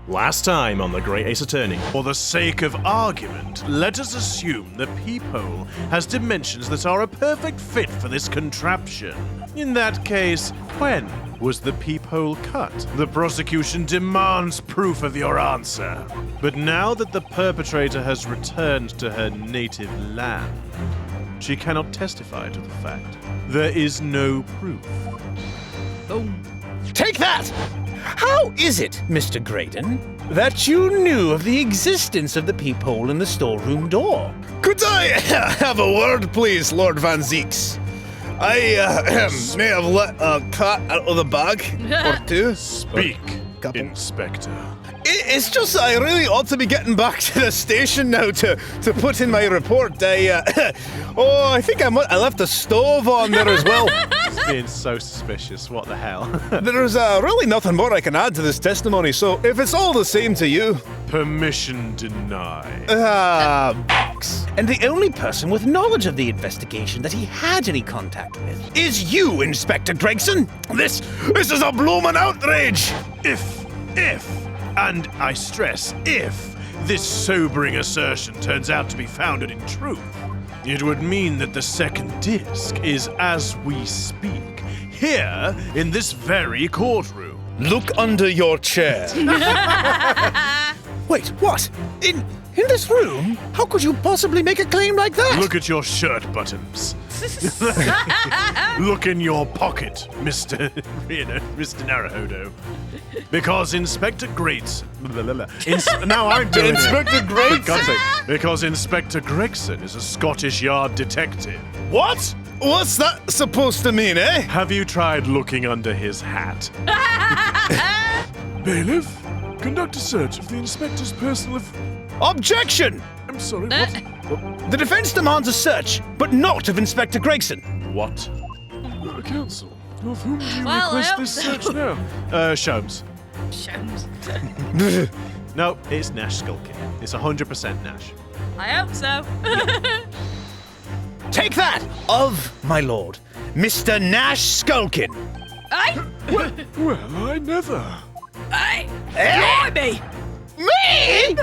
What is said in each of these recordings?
Last time on the Great Ace Attorney. For the sake of argument, let us assume the peephole has dimensions that are a perfect fit for this contraption. In that case, when was the peephole cut? The prosecution demands proof of your answer. But now that the perpetrator has returned to her native land, she cannot testify to the fact. There is no proof. Boom. Take that! How is it, Mr. Graydon, that you knew of the existence of the peephole in the storeroom door? Could I have a word, please, Lord Van Zieks? I may have let a cat out of the bag or two. Speak, Inspector. It's just that I really ought to be getting back to the station now to put in my report. I think I left the stove on there as well. It's being so suspicious. What the hell? There's really nothing more I can add to this testimony, so if it's all the same to you... Permission denied. Box. And the only person with knowledge of the investigation that he had any contact with is you, Inspector Gregson. This is a bloomin' outrage! If, and I stress if, this sobering assertion turns out to be founded in truth, it would mean that the second disc is, as we speak, here in this very courtroom. Look under your chair. Wait, what? In this room? How could you possibly make a claim like that? Look at your shirt buttons. Look in your pocket, Mr. Naruhodo. Because Inspector Gregson... now I'm doing Inspector Gregson? For God's sake. Because Inspector Gregson is a Scottish Yard detective. What? What's that supposed to mean, eh? Have you tried looking under his hat? Bailiff, conduct a search of the inspector's personal... Objection! I'm sorry, what? The defense demands a search, but not of Inspector Gregson. What? Counsel, of whom do you Well, I request hope this so. search now? Sholmes. Shows. No, it's Nash Skulkin. It's 100% Nash. I hope so. Take that! Of, my lord, Mr. Nash Skulkin. Aye. Well, I never. Aye. Hey! Me! Me?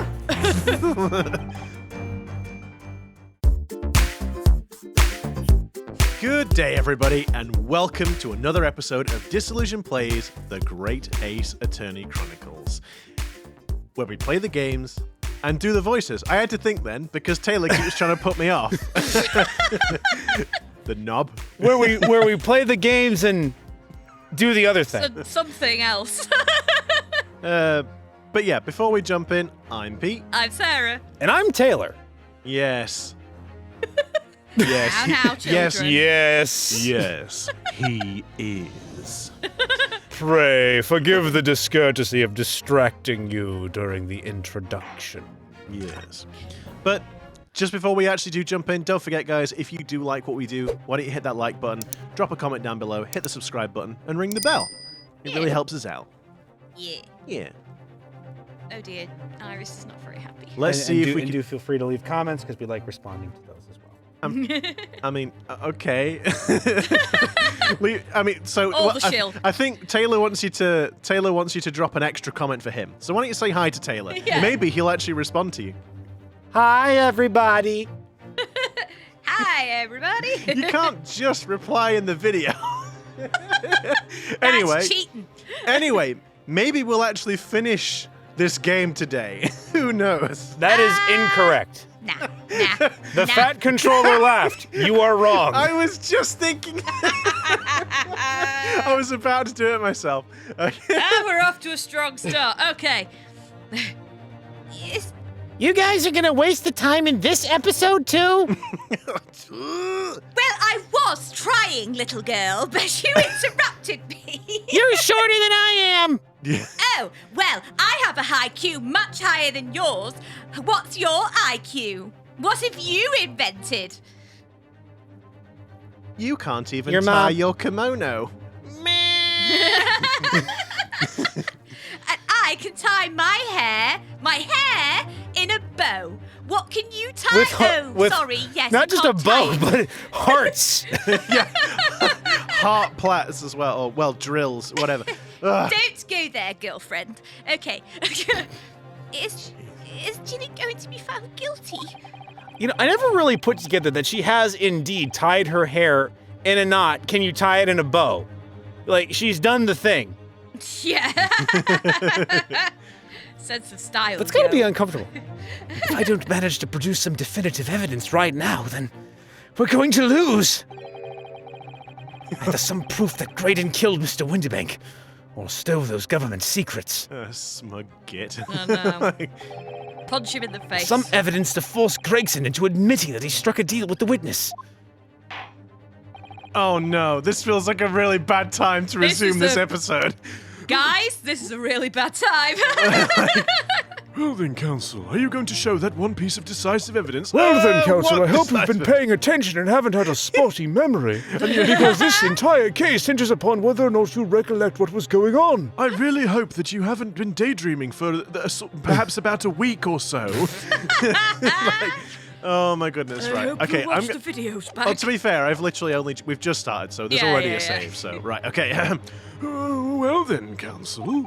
Good day, everybody, and welcome to another episode of Disillusion Plays The Great Ace Attorney Chronicles, where we play the games and do the voices. I had to think then, because Taylor keeps trying to put me off. The knob. Where we play the games and do the other thing. Something else. But yeah, before we jump in, I'm Pete. I'm Sarah. And I'm Taylor. Yes. Yes. Now, children. Yes. He is. Pray, forgive the discourtesy of distracting you during the introduction. Yes. But just before we actually do jump in, don't forget, guys, if you do like what we do, why don't you hit that like button, drop a comment down below, hit the subscribe button, and ring the bell. It really helps us out. Yeah. Yeah. Oh dear, Iris is not very happy. Let's see if we can... do feel free to leave comments because we like responding to those as well. Okay. All the shill. I think Taylor wants you to drop an extra comment for him. So why don't you say hi to Taylor? Yeah. Maybe he'll actually respond to you. Hi, everybody. Hi, everybody. You can't just reply in the video. That's cheating. Anyway, maybe we'll actually finish this game today. Who knows? That is incorrect. Nah. The fat controller laughed. You are wrong. I was just thinking. I was about to do it myself. Okay. We're off to a strong start. Okay. Yes. You guys are gonna waste the time in this episode too? Well, I was trying, little girl, but you interrupted me. You're shorter than I am. Yeah. Oh, well, I have a IQ much higher than yours. What's your IQ? What have you invented? You can't even Your tie mom. your kimono. And I can tie my hair in a bow. What can you tie? Sorry, yes. Not you just a can't bow, tie it. but hearts. Yeah. Heart plaits as well, or, well, drills, whatever. Don't go there, girlfriend. Okay. Is Ginny going to be found guilty? You know, I never really put together that she has indeed tied her hair in a knot. Can you tie it in a bow? Like, she's done the thing. Yeah. Sense of style. That's gotta be uncomfortable. If I don't manage to produce some definitive evidence right now, then we're going to lose. Either some proof that Graydon killed Mr Windibank, or stole those government secrets. Smug git. Oh, no. Punch him in the face. Some evidence to force Gregson into admitting that he struck a deal with the witness. Oh no, this feels like a really bad time to resume this episode. Guys, this is a really bad time. Well then, Counsel, are you going to show that one piece of decisive evidence? Well then, Counsel, I hope you've been decisive- paying attention and haven't had a spotty memory. Because this entire case hinges upon whether or not you recollect what was going on. I really hope that you haven't been daydreaming for perhaps about a week or so. Oh my goodness, right. Okay, watch the videos back. Oh, to be fair, we've just started, so there's already a save, so, right, okay. Well then, Counsel,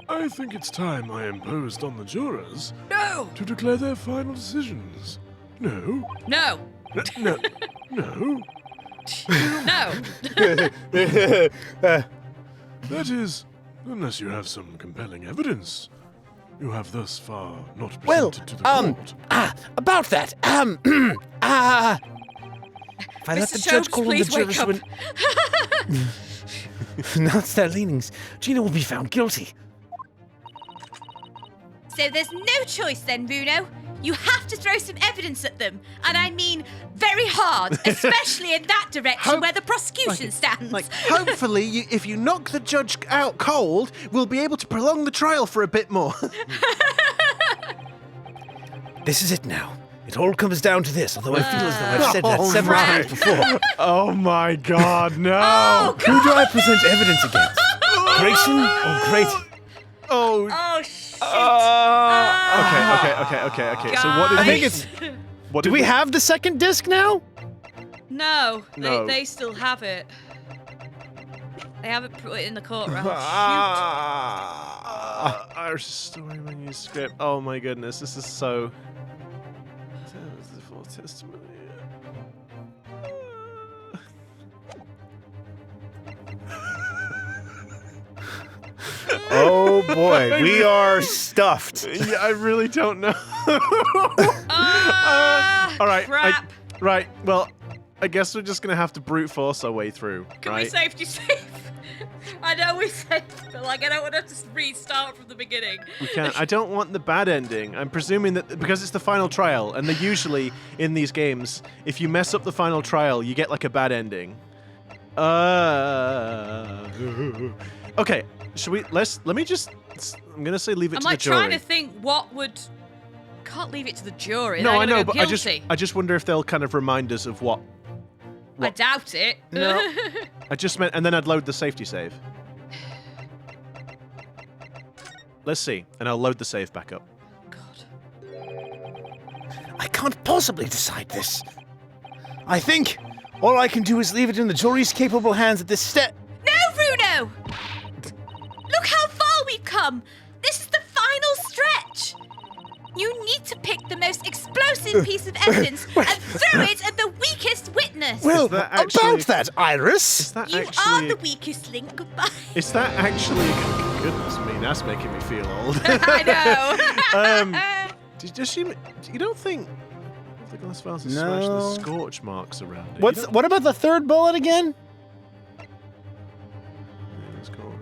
I think it's time I imposed on the jurors No! to declare their final decisions. No? No! No. No? No! That is, unless you have some compelling evidence. You have thus far not presented to the court. About that, if I let Mr. the judge Jones, call on the please wake jurors up. when... announce their leanings, Gina will be found guilty. So there's no choice then, Bruno. You have to throw some evidence at them. And I mean very hard, especially in that direction where the prosecution stands. Hopefully, if you knock the judge out cold, we'll be able to prolong the trial for a bit more. This is it now. It all comes down to this, although I feel as though I've said that several times before. Oh my god, no! Oh, Who do I present evidence against? Grayson or Great? Oh, Oh, shit. okay. So what did I we... think it's... What Do did we have the second disc now? No, No. They still have it. They haven't put it in the courtroom. Irish story manuscript. Oh my goodness, this is so... The full testimony. Oh boy, we are stuffed. Yeah, I really don't know. All right, crap. right. Well, I guess we're just gonna have to brute force our way through, Can right? we safety save? I know we saved, but I don't want to just restart from the beginning. We can't. I don't want the bad ending. I'm presuming that because it's the final trial, and they usually in these games, if you mess up the final trial, you get like a bad ending. Okay. Should we? Let me just. I'm gonna say leave it Am to I the jury. trying to think what would? Can't leave it to the jury. No, They're I know, gonna but go guilty. I just wonder if they'll kind of remind us of what. I doubt it. No. I just meant, and then I'd load the safety save. Let's see, and I'll load the save back up. God. I can't possibly decide this. I think all I can do is leave it in the jury's capable hands at this step. No, Bruno! Look how far we've come. This is the final stretch. You need to pick the most explosive piece of evidence and throw it at the weakest witness. Well, that actually- about that, Iris. Is that You actually? are the weakest link. Goodbye. Is that actually? Goodness me, that's making me feel old. I know. Does she? You don't think? The glass vials are smashed. No. There's scorch marks around it. What about the third bullet again?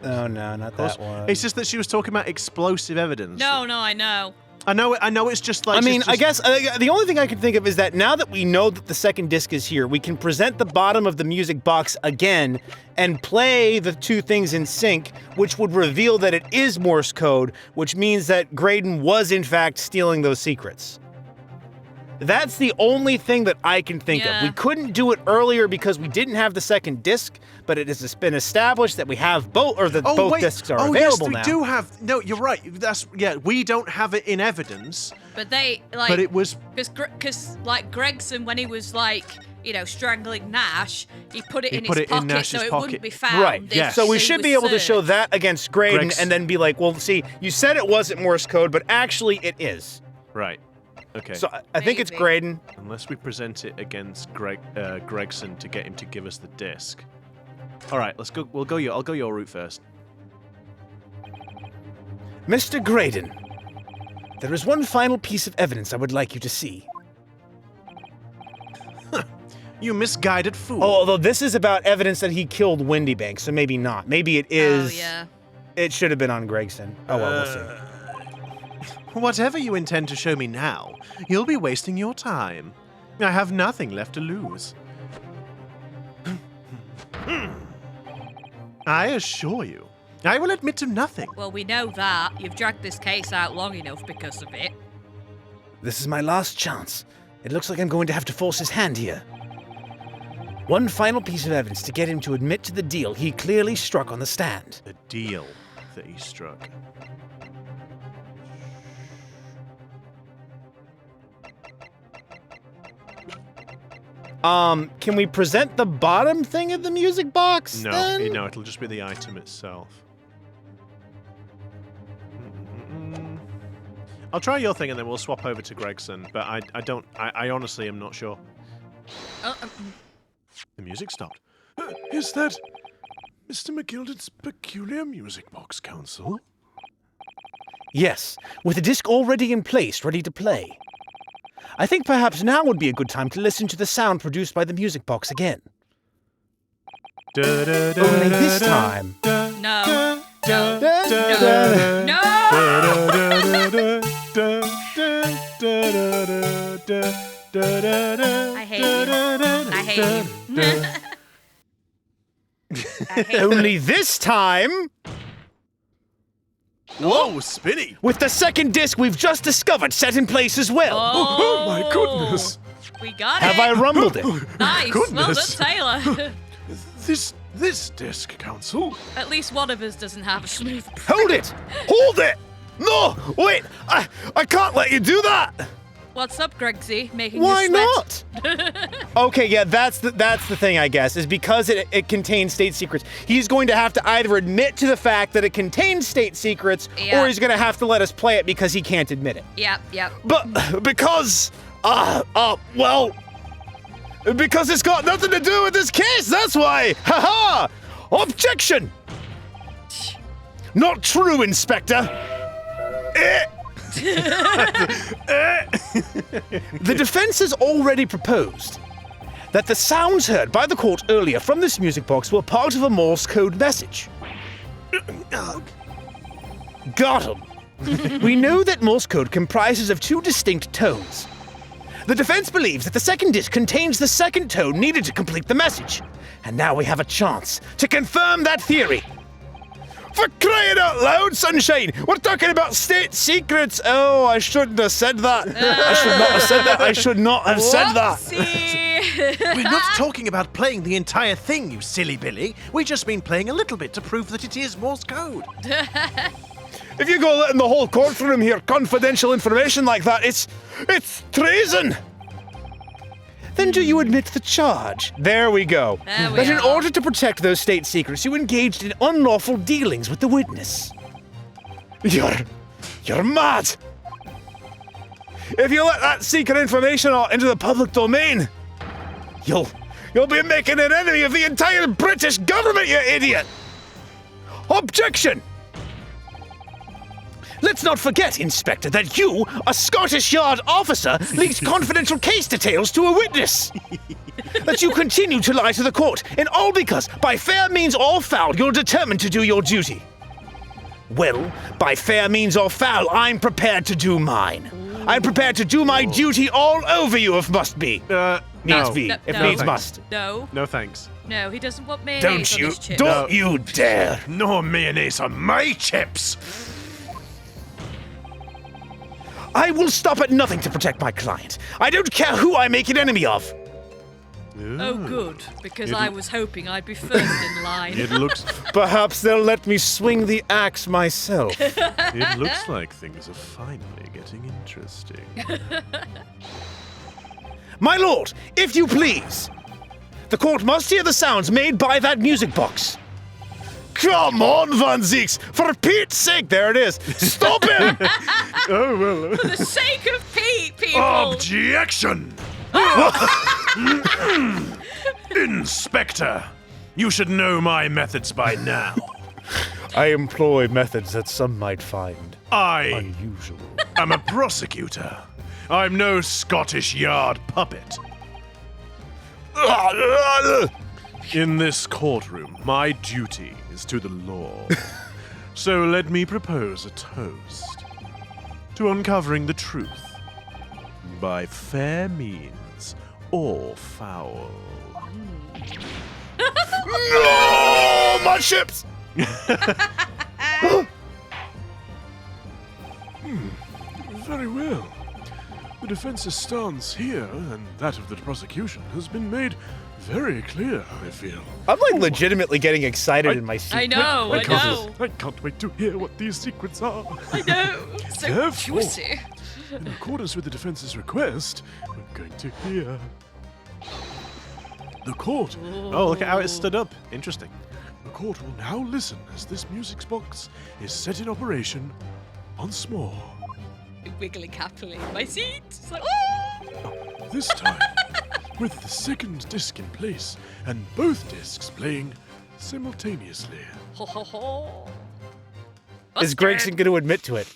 Oh no, not that one. It's just that she was talking about explosive evidence. No, I know. I know. It's just like. I mean, it's I just- guess the only thing I can think of is that now that we know that the second disc is here, we can present the bottom of the music box again and play the two things in sync, which would reveal that it is Morse code, which means that Graydon was in fact stealing those secrets. That's the only thing that I can think of. Yeah. We couldn't do it earlier because we didn't have the second disc, but it has been established that we have both, or that both discs are available yes, now. we do have. No, you're right. We don't have it in evidence. But they like. But it was. Because like Gregson, when he was like strangling Nash, he put it He in put his it in pocket Nash's so it pocket. wouldn't be found. Right. if So we he should was be able to show served. that against Graydon Grex- and then be like, well, see, you said it wasn't Morse code, but actually it is. Right. Okay. So I think it's Maybe. Graydon. Unless we present it against Gregson to get him to give us the disc. All right, let's go. I'll go your route first. Mr. Graydon, there is one final piece of evidence I would like you to see. You misguided fool. Oh, although this is about evidence that he killed Windibank, so maybe not. Maybe it is. Oh, yeah. It should have been on Gregson. Oh, well, we'll see. Whatever you intend to show me now, you'll be wasting your time. I have nothing left to lose. I assure you, I will admit to nothing. Well, we know that. You've dragged this case out long enough because of it. This is my last chance. It looks like I'm going to have to force his hand here. One final piece of evidence to get him to admit to the deal he clearly struck on the stand. The deal that he struck. Can we present the bottom thing of the music box? No, then? no, it'll just be the item itself. I'll try your thing and then we'll swap over to Gregson, but I honestly am not sure. The music stopped. Is that Mr. McGuilded's peculiar music box, Counsel? Yes, with the disc already in place, ready to play. I think perhaps now would be a good time to listen to the sound produced by the music box again. Only this time. No. No. No. I hate you. I hate you. I hate you. Only this time, Whoa, Spinny! with the second disc we've just discovered set in place as well. Oh, my goodness. We got Have it. I rumbled it? Nice. Well done, goodness. Taylor. This disc, Counsel? At least one of us doesn't have a smooth. Hold it! Hold it! No! Wait! I can't let you do that! What's up, Gregsy? Making Why you sweat? not? Okay, yeah, that's the thing, I guess, is because it contains state secrets. He's going to have to either admit to the fact that it contains state secrets, Yeah. or he's going to have to let us play it because he can't admit it. Yep. But because, because it's got nothing to do with this case, that's why! Ha-ha! Objection! Not true, Inspector. The defense has already proposed that the sounds heard by the court earlier from this music box were part of a Morse code message. Got 'em. We know that Morse code comprises of two distinct tones. The defense believes that the second disc contains the second tone needed to complete the message. And now we have a chance to confirm that theory. For crying out loud, Sunshine! We're talking about state secrets! Oh, I shouldn't have said that. I should not have said that. I should not have said that. Whoopsie. We're not talking about playing the entire thing, you silly Billy. We've just been playing a little bit to prove that it is Morse code. If you go letting the whole courtroom hear confidential information like that, it's treason! Then do you admit the charge? There we go. There we That in are. order to protect those state secrets, you engaged in unlawful dealings with the witness. You're mad! If you let that secret information out into the public domain, you'll be making an enemy of the entire British government, you idiot! Objection! Let's not forget, Inspector, that you, a Scottish Yard officer, leaked confidential case details to a witness. That you continue to lie to the court, and all because, by fair means or foul, you're determined to do your duty. Well, by fair means or foul, I'm prepared to do mine. I'm prepared to do my duty all over you if must be. Needs No. be, No, if no. needs must. No, No thanks. no, he doesn't want mayonnaise on his chips. Don't you dare. No mayonnaise on my chips. I will stop at nothing to protect my client. I don't care who I make an enemy of. Oh, good, because You I do- was hoping I'd be first in line. It looks Perhaps they'll let me swing the axe myself. it looks like things are finally getting interesting. My lord, if you please. The court must hear the sounds made by that music box. Come on, Van Zieks! For Pete's sake, there it is! Stop him! Oh, well. For the sake of Pete, people! Objection! Inspector, you should know my methods by now. I employ methods that some might find I unusual. am a prosecutor. I'm no Scottish yard puppet. In this courtroom, my duty is to the law. So let me propose a toast to uncovering the truth by fair means or foul. No! My ships! Very well. The defense's stance here and that of the prosecution has been made very clear, I feel. I'm like legitimately getting excited in my seat. I know, I know. I can't wait to hear what these secrets are. I know. So Therefore, juicy. in accordance with the defense's request, we're going to hear the court. Oh, look at how it stood up. Interesting. The court will now listen as this music box is set in operation once more. Wiggling happily in my seat. It's like, oh! This time, with the second disc in place and both discs playing simultaneously. Ho ho ho. Is Gregson going to admit to it?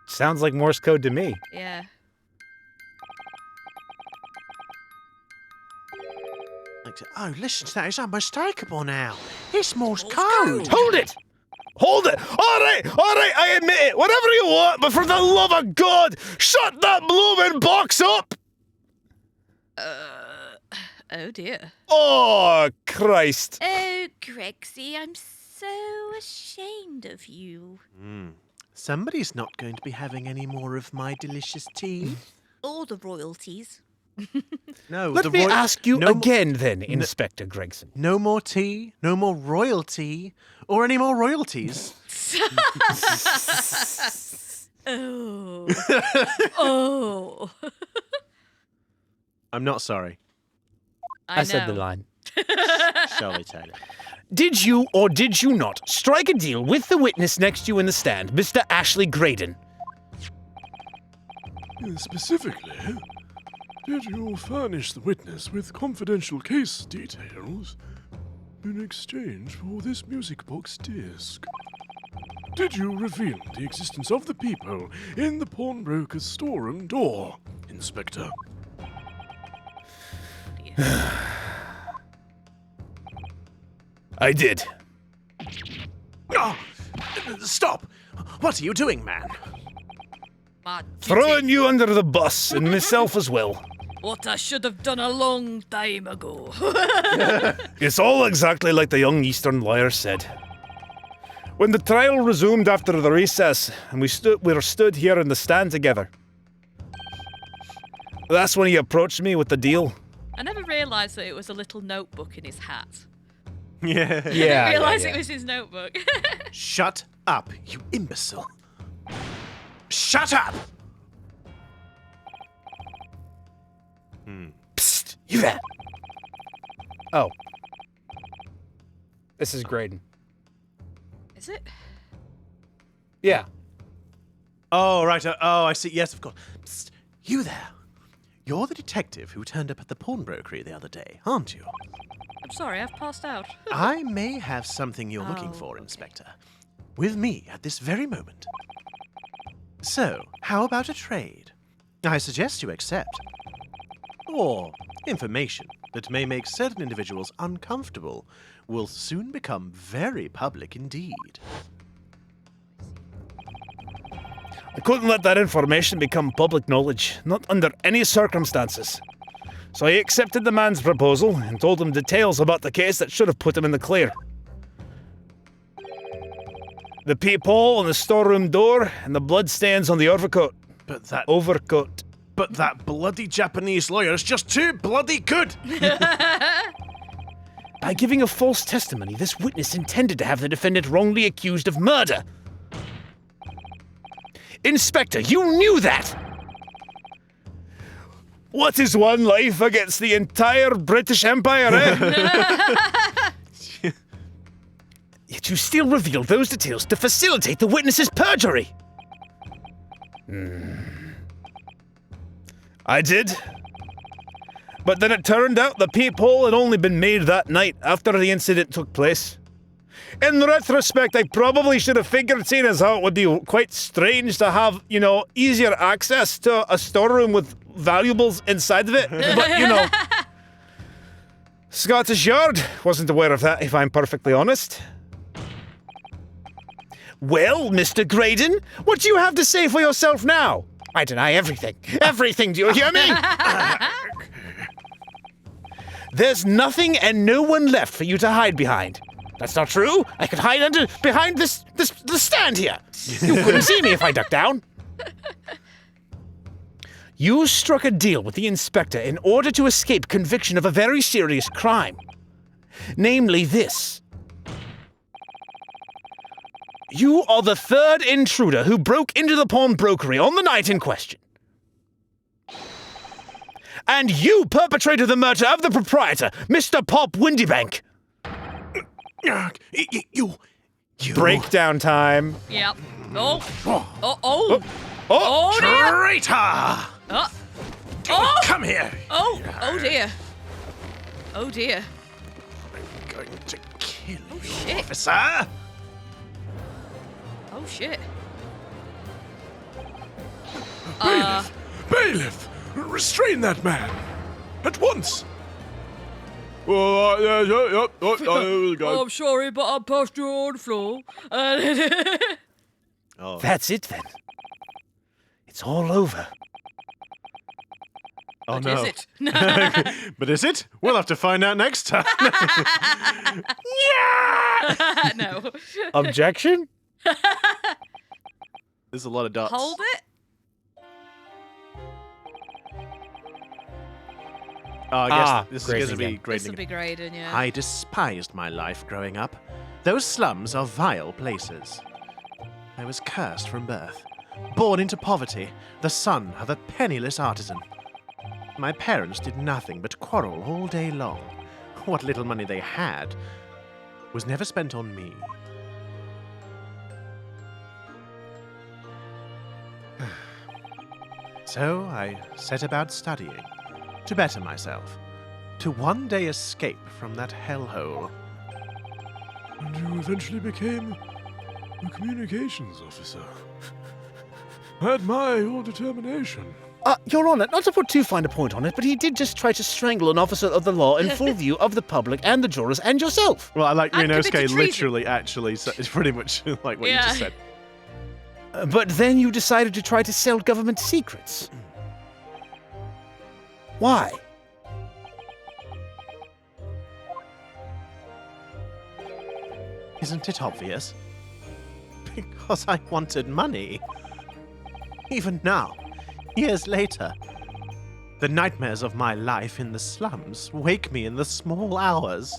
Sounds like Morse code to me. Yeah. Oh, listen to that. It's unmistakable now. It's Morse code. Hold it! Hold it! Alright, I admit it. Whatever you want, but for the love of God, shut that blooming box up! Oh dear. Oh, Christ. Oh, Gregsy, I'm so ashamed of you. Somebody's not going to be having any more of my delicious tea. All the royalties. No, Let me ask you again then, Inspector Gregson. No more tea, no more royalty, or any more royalties. Oh. Oh. I'm not sorry. I said the know. line. Shall we, Taylor? Did you or did you not strike a deal with the witness next to you in the stand, Mr. Ashley Graydon? Specifically, did you furnish the witness with confidential case details in exchange for this music box disc? Did you reveal the existence of the peephole in the pawnbroker's storeroom door, Inspector? I did. Oh, stop! What are you doing, man? My duty. Throwing you under the bus, and myself as well. What I should have done a long time ago. It's all exactly like the young Eastern lawyer said. When the trial resumed after the recess, and we were stood here in the stand together, that's when he approached me with the deal. I never realised that it was a little notebook in his hat. Yeah. I didn't realise it was his notebook. Shut up, you imbecile. Shut up! Psst, you there. Oh. This is Graydon. Is it? Yeah. Oh, right. Oh, I see. Yes, of course. Psst, you there. You're the detective who turned up at the pawnbrokery the other day, aren't you? I'm sorry, I've passed out. I may have something you're looking for, okay. Inspector. With me at this very moment. So, how about a trade? I suggest you accept. Or information that may make certain individuals uncomfortable will soon become very public indeed. I couldn't let that information become public knowledge, not under any circumstances. So I accepted the man's proposal and told him details about the case that should have put him in the clear. The peephole on the storeroom door and the bloodstains on the overcoat. But that But that bloody Japanese lawyer is just too bloody good! By giving a false testimony, this witness intended to have the defendant wrongly accused of murder. Inspector, you knew that! What is one life against the entire British Empire, eh? Yet you still revealed those details to facilitate the witness's perjury. I did. But then it turned out the peephole had only been made that night after the incident took place. In retrospect, I probably should have figured, seeing as how it would be quite strange to have, easier access to a storeroom with valuables inside of it. But, Scottish Yard wasn't aware of that, if I'm perfectly honest. Well, Mr. Graydon, what do you have to say for yourself now? I deny everything. Everything, do you hear me? There's nothing and no one left for you to hide behind. That's not true. I could hide behind the stand here. You couldn't see me if I ducked down. You struck a deal with the inspector in order to escape conviction of a very serious crime. Namely this. You are the third intruder who broke into the pawnbrokery on the night in question. And you perpetrated the murder of the proprietor, Mr. Windibank. You. Breakdown time. Yep. Oh, dear. Traitor! Come here. Oh dear. Oh dear. I'm going to kill you, shit. officer. Oh shit. Bailiff! Restrain that man! At once! Oh, I'm sorry, but I passed you on the floor. That's it then. It's all over. Oh, But no. is it? But is it? We'll have to find out next time. No. Objection? There's a lot of dots. Hold it. Oh, I guess this is going to Graydon be again. This will Graydon. be Graydon, yeah. I despised my life growing up. Those slums are vile places. I was cursed from birth, born into poverty, the son of a penniless artisan. My parents did nothing but quarrel all day long. What little money they had was never spent on me. So I set about studying, to better myself, to one day escape from that hellhole. And you eventually became a communications officer. I admire your determination. Your Honour, not to put too fine a point on it, but he did just try to strangle an officer of the law in full view of the public and the jurors and yourself. Well, I like And Rinosuke committed treason. literally, actually, so it's pretty much like what you just said. But then you decided to try to sell government secrets. Why? Isn't it obvious? Because I wanted money. Even now, years later, the nightmares of my life in the slums wake me in the small hours.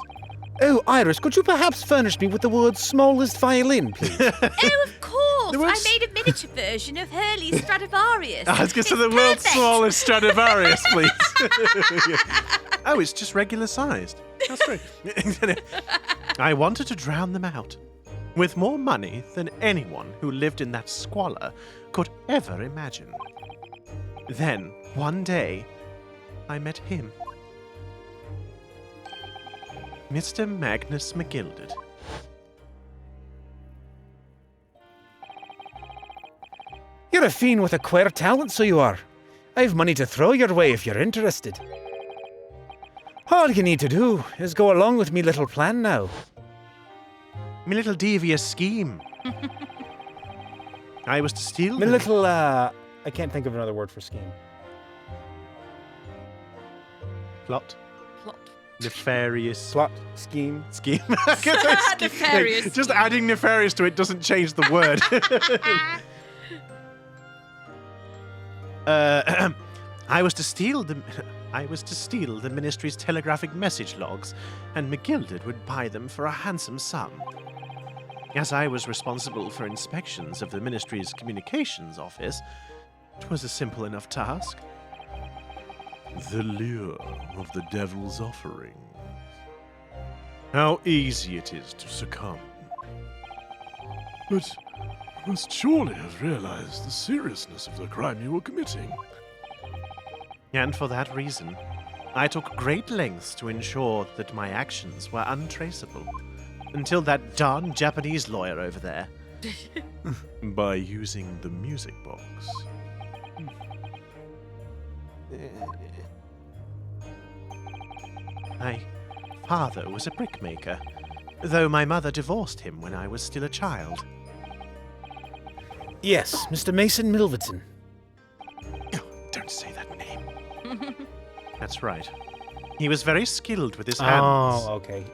Oh, Iris, could you perhaps furnish me with the world's smallest violin, please? Oh, of course. There was- I made a miniature version of Hurley's Stradivarius. I was going to say It's the world's perfect. smallest Stradivarius, please. Oh, it's just regular sized. That's great. I wanted to drown them out with more money than anyone who lived in that squalor could ever imagine. Then, one day, I met him. Mr. Magnus McGuilded. You're a fiend with a queer talent, so you are. I've money to throw your way if you're interested. All you need to do is go along with me little plan now. My little devious scheme. I was to steal Me them. little, I can't think of another word for scheme. Plot. Plot. Nefarious. Plot, scheme. Scheme. Nefarious Just scheme. adding nefarious to it doesn't change the word. I was to steal them. I was to steal the Ministry's telegraphic message logs, and McGuilded would buy them for a handsome sum. As I was responsible for inspections of the Ministry's communications office, it was a simple enough task. The lure of the devil's offering. How easy it is to succumb. But you must surely have realized the seriousness of the crime you were committing. And for that reason, I took great lengths to ensure that my actions were untraceable. Until that darn Japanese lawyer over there. By using the music box. My father was a brickmaker, though my mother divorced him when I was still a child. Yes, Mr. Mason Milverton. Don't say that name. That's right. He was very skilled with his hands. Oh, okay.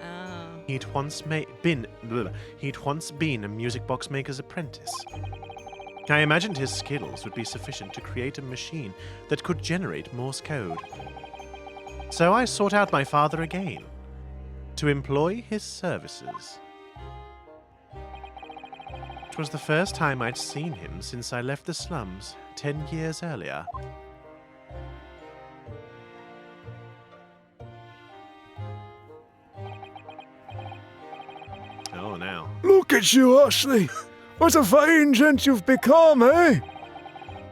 He'd once been a music box maker's apprentice. I imagined his skills would be sufficient to create a machine that could generate Morse code. So I sought out my father again, to employ his services. It was the first time I'd seen him since I left the slums 10 years earlier. Oh, now. Look at you, Ashley. What a fine gent you've become, eh?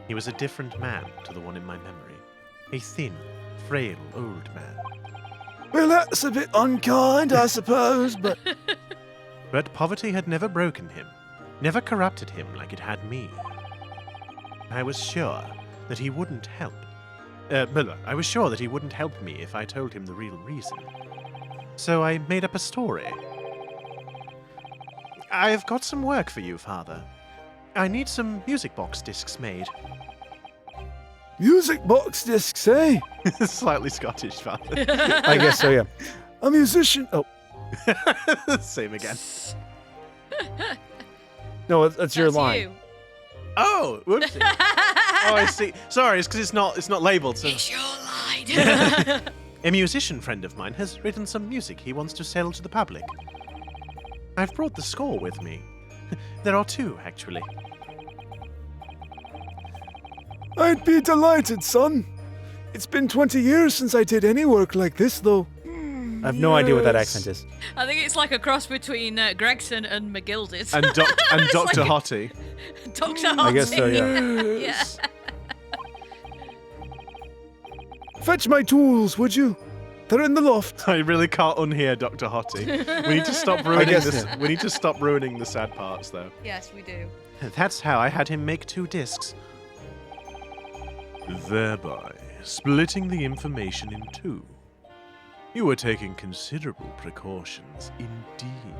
He was a different man to the one in my memory. A thin, frail old man. Well, that's a bit unkind, I suppose, but... But poverty had never broken him, never corrupted him like it had me. I was sure that he wouldn't help. I was sure that he wouldn't help me if I told him the real reason. So I made up a story. I've got some work for you, Father. I need some music box discs made. Music box discs, eh? Slightly Scottish, Father. I guess so, yeah. A musician... Oh, Same again. No, that's your line. You. Oh, whoopsie. Oh, I see. Sorry, it's because it's not labeled. So. It's your line. A musician friend of mine has written some music he wants to sell to the public. I've brought the score with me. There are two, actually. I'd be delighted, son. It's been 20 years since I did any work like this, though. I have no idea what that accent is. I think it's like a cross between Gregson and McGuilded. And, It's Dr. like Hottie. Dr. Hottie. I guess so, yeah. Yeah. Fetch my tools, would you? They're in the loft. I really can't unhear Dr. Hottie. We need to stop ruining guess this. so. We need to stop ruining the sad parts, though. Yes, we do. That's how I had him make 2 discs. Thereby splitting the information in 2. You were taking considerable precautions indeed.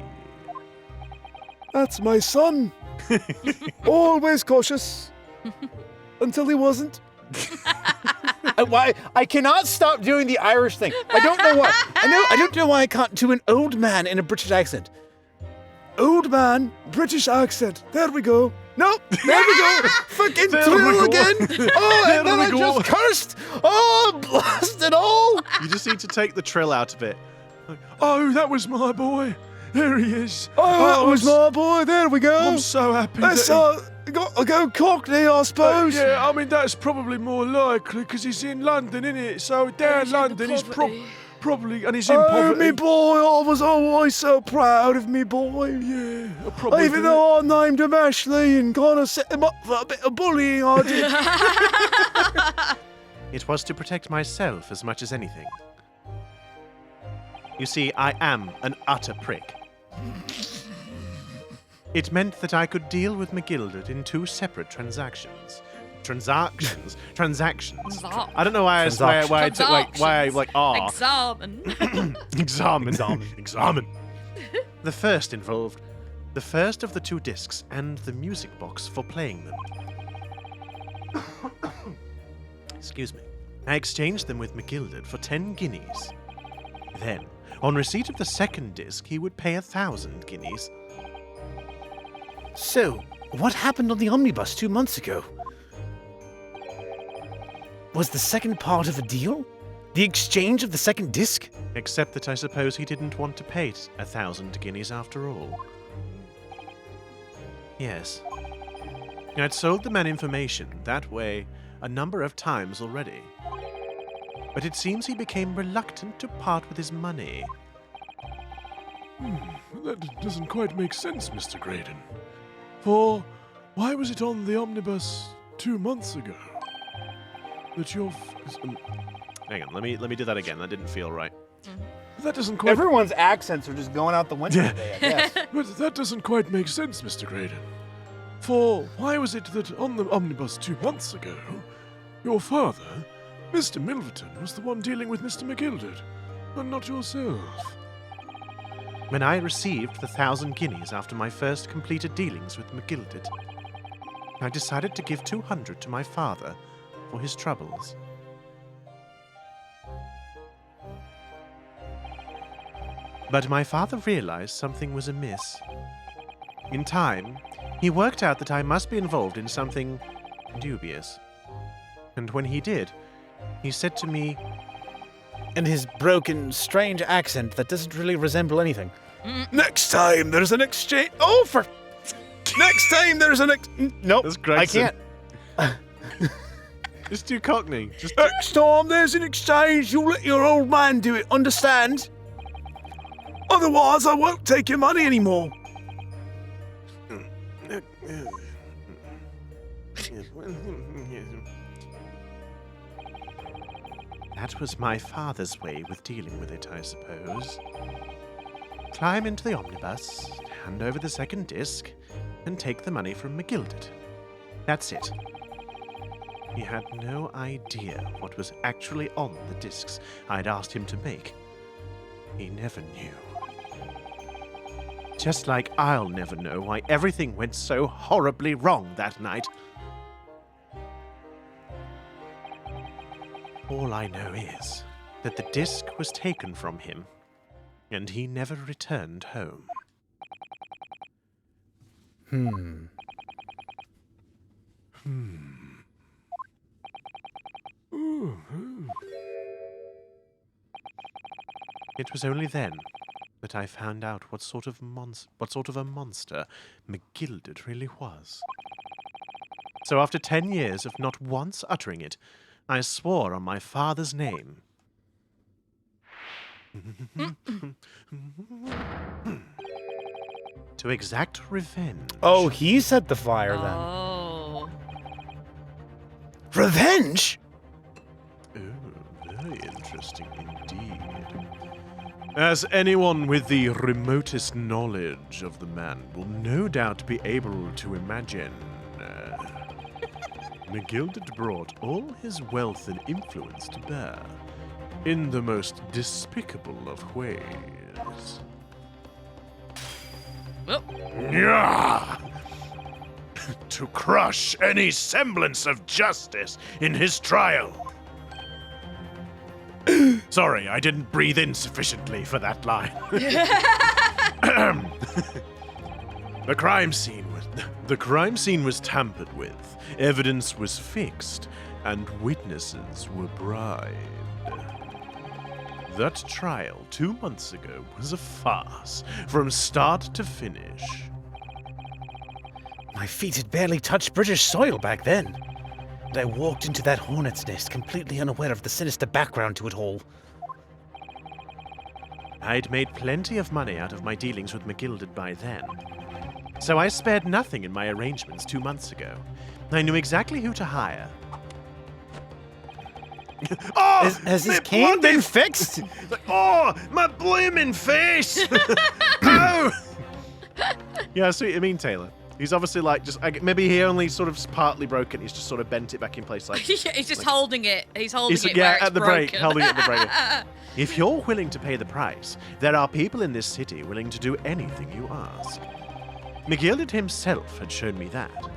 That's my son. Always cautious. Until he wasn't. Why? I cannot stop doing the Irish thing. I don't know why. I don't know why I can't do an old man in a British accent. Old man, British accent. There we go. Nope, there we go. Fucking thrill again. Oh, and then I just cursed. Oh, blast it all. You just need to take the trill out of it. Oh, that was my boy. There he is. Oh, that was my boy. There we go. I'm so happy. Let's go Cockney, I suppose. Yeah, I mean, that's probably more likely because he's in London, isn't it? So down he's in London, he's poverty. probably, and he's in Oh, poverty. me boy, I was always so proud of me boy. Yeah, I probably Even do. though I named him Ashley and kind of set him up for a bit of bullying, I did. It was to protect myself as much as anything. You see, I am an utter prick. It meant that I could deal with McGuilded in 2 separate transactions. Transactions. I don't know why I took Examen. Examen. The first involved the first of the 2 discs and the music box for playing them. Excuse me. I exchanged them with McGuilded for 10 guineas. Then, on receipt of the second disc, he would pay 1,000 guineas. So, what happened on the omnibus 2 months ago? Was the second part of a deal? The exchange of the second disc? Except that I suppose he didn't want to pay 1,000 guineas after all. Yes. I'd sold the man information that way a number of times already. But it seems he became reluctant to part with his money. That doesn't quite make sense, Mr. Graydon. For why was it on the omnibus 2 months ago that your... Hang on, let me do that again. That didn't feel right. That doesn't quite... Everyone's accents are just going out the window today, I guess. But that doesn't quite make sense, Mr. Graydon. For why was it that on the omnibus 2 months ago, your father, Mr. Milverton, was the one dealing with Mr. McGuilded, and not yourself? When I received the 1,000 guineas after my first completed dealings with McGuilded, I decided to give 200 to my father for his troubles. But my father realized something was amiss. In time, he worked out that I must be involved in something dubious. And when he did, he said to me, And his broken, strange accent that doesn't really resemble anything. Next time there's an exchange. Oh, for. Next time there's an Nope. That's I Gregson. can't. Just do Cockney. Just Next time there's an exchange, you'll let your old man do it, understand? Otherwise, I won't take your money anymore. That was my father's way with dealing with it, I suppose. Climb into the omnibus, hand over the second disc, and take the money from McGuilded. That's it. He had no idea what was actually on the discs I'd asked him to make. He never knew. Just like I'll never know why everything went so horribly wrong that night. All I know is that the disc was taken from him, and he never returned home. It was only then that I found out what sort of a monster McGuilded really was. So after 10 years of not once uttering it, I swore on my father's name. To exact revenge. Oh, he set the fire then. Oh. Revenge? Oh, very interesting indeed. As anyone with the remotest knowledge of the man will no doubt be able to imagine, McGuilded brought all his wealth and influence to bear in the most despicable of ways. Oh. Yeah! To crush any semblance of justice in his trial. Sorry, I didn't breathe in sufficiently for that line. The crime scene was tampered with, evidence was fixed, and witnesses were bribed. That trial 2 months ago was a farce from start to finish. My feet had barely touched British soil back then. And I walked into that hornet's nest completely unaware of the sinister background to it all. I'd made plenty of money out of my dealings with McGuilded by then. So I spared nothing in my arrangements 2 months ago. I knew exactly who to hire. Oh! Has his my cane bloody- been fixed? Oh, my blooming face! Ow! Yeah, I see what you mean, Taylor. He's obviously like maybe he only sort of partly broke it. He's just sort of bent it back in place, like He's just holding it. He's holding He's- it yeah, where it's at the break, broken. holding it at the break. If you're willing to pay the price, there are people in this city willing to do anything you ask. McGuilded himself had shown me that.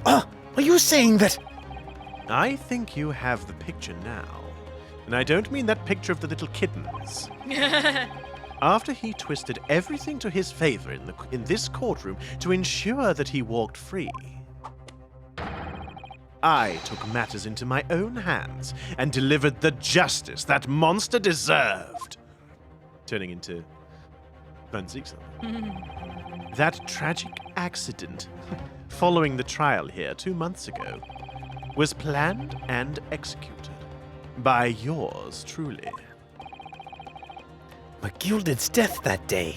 Are you saying that? I think you have the picture now. And I don't mean that picture of the little kittens. After he twisted everything to his favor in this courtroom to ensure that he walked free, I took matters into my own hands and delivered the justice that monster deserved. Turning into Van Zieks. That tragic accident, following the trial here 2 months ago, was planned and executed by yours truly. McGuilded's death that day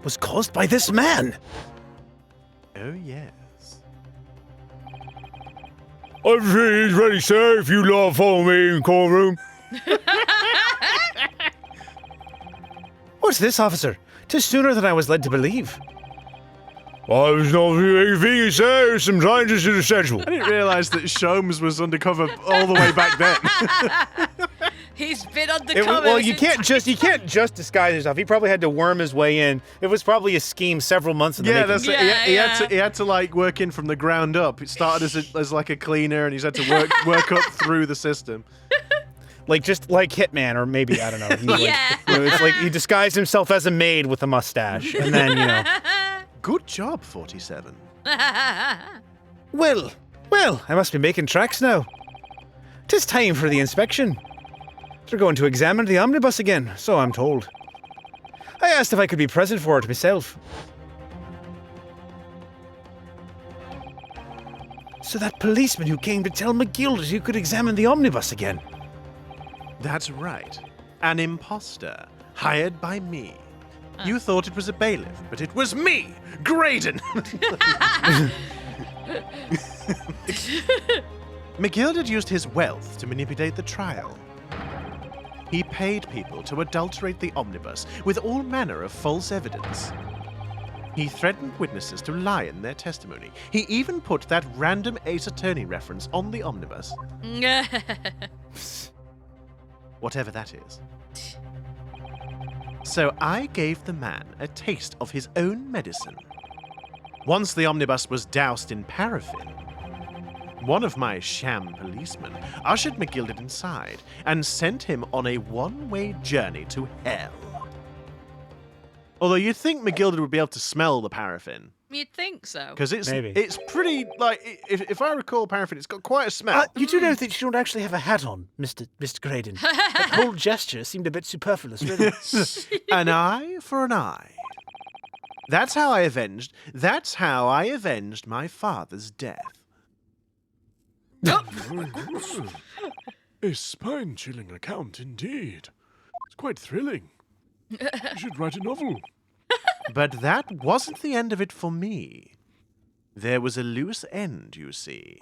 was caused by this man. Oh, yes. Everything's ready, sir, if you lot follow me in the courtroom. What's this, officer? 'Tis sooner than I was led to believe. I was not anything, sir. Some changes to the schedule. I didn't realise that Sholmes was undercover all the way back then. He's been undercover. Well, you since- can't just disguise yourself. He probably had to worm his way in. It was probably a scheme several months in the Yeah, making. that's it. He had to like work in from the ground up. It started as like a cleaner, and he's had to work up through the system. Like just like Hitman, or maybe I don't know. He, Yeah. it's like he disguised himself as a maid with a mustache, and then Good job, 47. Well, I must be making tracks now. 'Tis time for the inspection. They're going to examine the omnibus again, so I'm told. I asked if I could be present for it myself. So that policeman who came to tell McGuilded he could examine the omnibus again. That's right. An imposter, hired by me. You thought it was a bailiff, but it was me, Graydon. McGuilded used his wealth to manipulate the trial. He paid people to adulterate the omnibus with all manner of false evidence. He threatened witnesses to lie in their testimony. He even put that random Ace Attorney reference on the omnibus. Whatever that is. So I gave the man a taste of his own medicine. Once the omnibus was doused in paraffin, one of my sham policemen ushered McGuilded inside and sent him on a one-way journey to hell. Although you'd think McGuilded would be able to smell the paraffin. You'd think so. Because Maybe. it's pretty, like, if I recall paraffin, it's got quite a smell. You do know that you don't actually have a hat on, Mr. Graydon. That whole gesture seemed a bit superfluous, really. An eye for an eye. That's how I avenged my father's death. A spine-chilling account indeed. It's quite thrilling. You should write a novel. But that wasn't the end of it for me. There was a loose end, you see.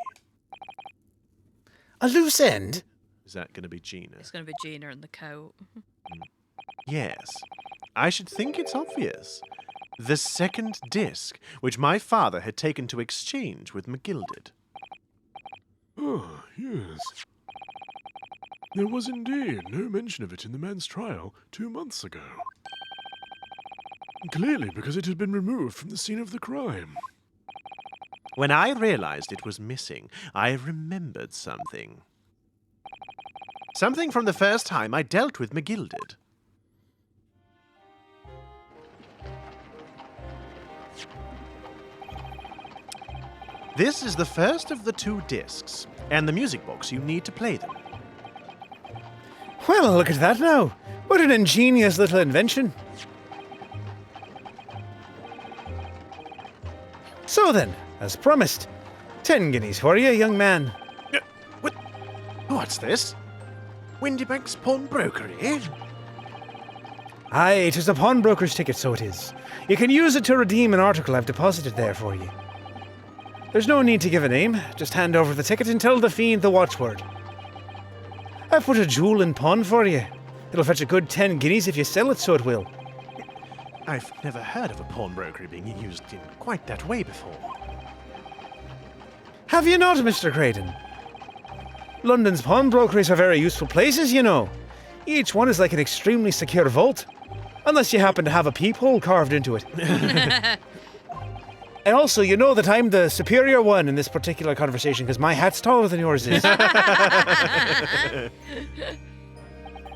A loose end? Is that going to be Gina? It's going to be Gina in the coat. Yes. I should think it's obvious. The second disc, which my father had taken to exchange with McGuilded. Ah, yes. There was indeed no mention of it in the man's trial 2 months ago. Clearly because it had been removed from the scene of the crime. When I realized it was missing, I remembered something. Something from the first time I dealt with McGuilded. This is the first of the 2 discs, and the music box you need to play them. Well, look at that now. What an ingenious little invention. So then, as promised, 10 guineas for you, young man. What's this? Windibank's pawnbrokery, eh? Aye, 'tis a pawnbroker's ticket, so it is. You can use it to redeem an article I've deposited there for you. There's no need to give a name, just hand over the ticket and tell the fiend the watchword. I've put a jewel in pawn for you. It'll fetch a good 10 guineas if you sell it, so it will. I've never heard of a pawnbrokery being used in quite that way before. Have you not, Mr. Graydon? London's pawnbrokeries are very useful places, you know. Each one is like an extremely secure vault. Unless you happen to have a peephole carved into it. And also, you know that I'm the superior one in this particular conversation because my hat's taller than yours is.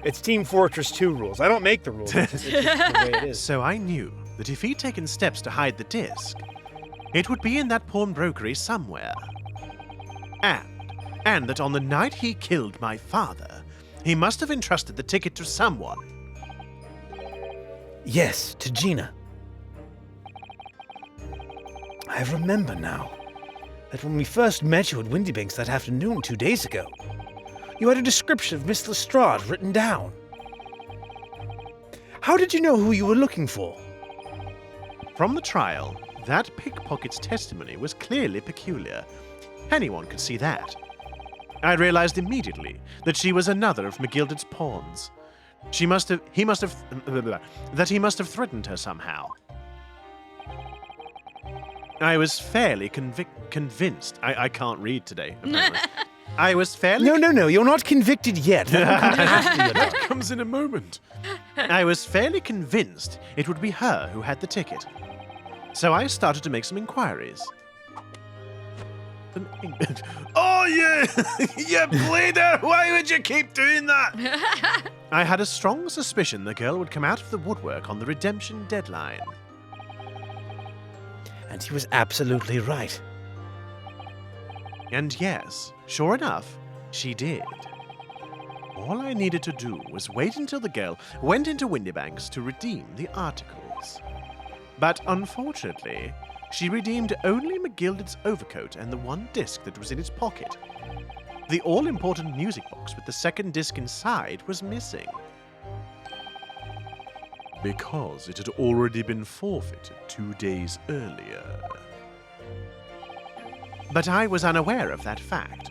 It's Team Fortress 2 rules. I don't make the rules. It's just the way it is. So I knew that if he'd taken steps to hide the disc, it would be in that pawnbrokery somewhere. And that on the night he killed my father, he must have entrusted the ticket to someone. Yes, to Gina. I remember now that when we first met you at Windibank's that afternoon 2 days ago, you had a description of Miss Lestrade written down. How did you know who you were looking for? From the trial, that pickpocket's testimony was clearly peculiar. Anyone could see that. I realized immediately that she was another of McGuilded's pawns. He must have threatened her somehow. I was fairly convinced. I can't read today, apparently. I was fairly... No, you're not convicted yet. That comes in a moment. I was fairly convinced it would be her who had the ticket. So I started to make some inquiries. Oh, you bleeder! Why would you keep doing that? I had a strong suspicion the girl would come out of the woodwork on the redemption deadline. And he was absolutely right. And yes, sure enough, she did. All I needed to do was wait until the girl went into Windibank's to redeem the articles. But unfortunately, she redeemed only McGuilded's overcoat and the one disc that was in its pocket. The all-important music box with the second disc inside was missing. Because it had already been forfeited 2 days earlier. But I was unaware of that fact.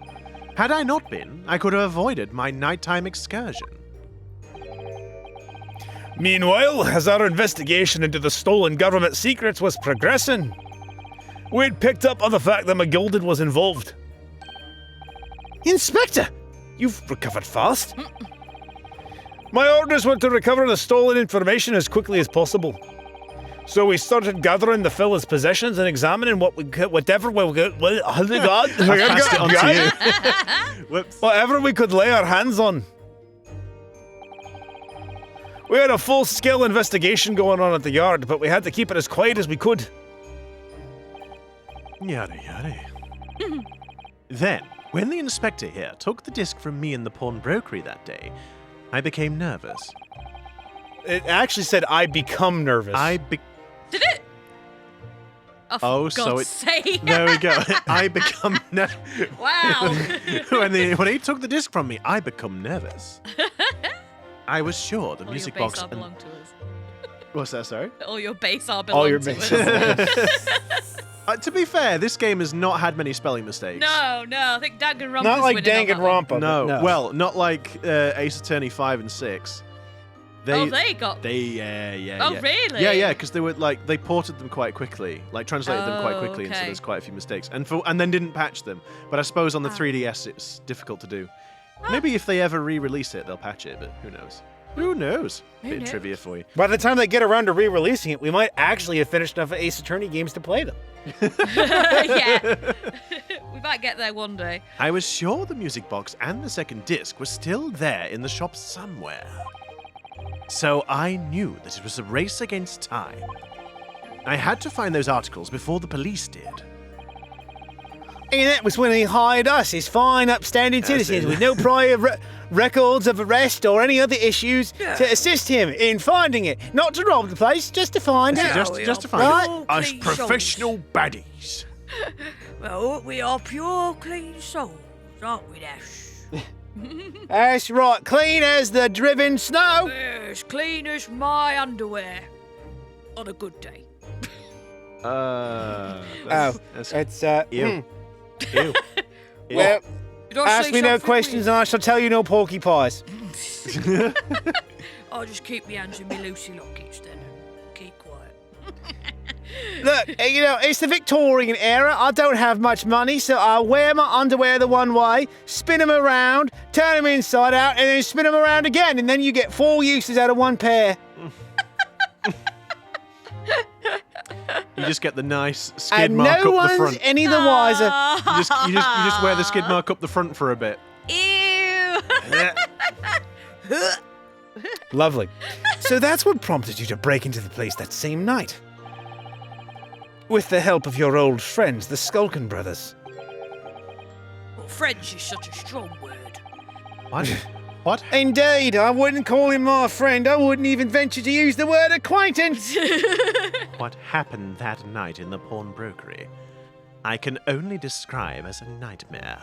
Had I not been, I could have avoided my nighttime excursion. Meanwhile, as our investigation into the stolen government secrets was progressing, we'd picked up on the fact that McGuilded was involved. Inspector! You've recovered fast. My orders were to recover the stolen information as quickly as possible. So we started gathering the fella's possessions and examining whatever we could lay our hands on. We had a full-scale investigation going on at the yard, but we had to keep it as quiet as we could. Yada yada. Then, when the inspector here took the disc from me in the pawnbrokery that day, I became nervous. It actually said, I become nervous. Did it? Oh, for God's sake. There we go. I become nervous. Wow. when he took the disc from me, I become nervous. I was sure the All music your box. base belong to us. What's that? Sorry. All your base are belong to us. To be fair, this game has not had many spelling mistakes. No, I think Danganronpa's Not like winning on that one. Danganronpa. No. No. Well, not like Ace Attorney 5 and 6. They got. Yeah. Oh, really? Yeah, because they were like they ported them quite quickly, like translated them quite quickly, and so okay. there's quite a few mistakes, and then didn't patch them. But I suppose on the 3DS it's difficult to do. Maybe if they ever re-release it, they'll patch it, but who knows? Who knows? Bit of trivia for you. By the time they get around to re-releasing it, we might actually have finished enough Ace Attorney games to play them. Yeah. We might get there one day. I was sure the music box and the second disc were still there in the shop somewhere. So I knew that it was a race against time. I had to find those articles before the police did. And that was when he hired us as fine, upstanding citizens with no prior records of arrest or any other issues to assist him in finding it. Not to rob the place, just to find it. Just to find Right? it. Us professional baddies. Well, we are pure, clean souls, aren't we, Dash? That's right, clean as the driven snow. As clean as my underwear. On a good day. It's Ew. Ew. Well, Did I ask say me no something questions and I shall tell you no porky pies. weird? I'll just keep my hands in my Lucy lockets then. Keep quiet. Look, it's the Victorian era. I don't have much money, so I wear my underwear the one way, spin them around, turn them inside out, and then spin them around again, and then you get 4 uses out of one pair. You just get the nice skid And mark no up the one's front. any the wiser. You just wear the skid mark up the front for a bit. Ew. Lovely. So that's what prompted you to break into the place that same night. With the help of your old friends, the Skulkin brothers. friends is such a strong word. What? What? Indeed, I wouldn't call him my friend. I wouldn't even venture to use the word acquaintance. What happened that night in the pawnbrokery, I can only describe as a nightmare.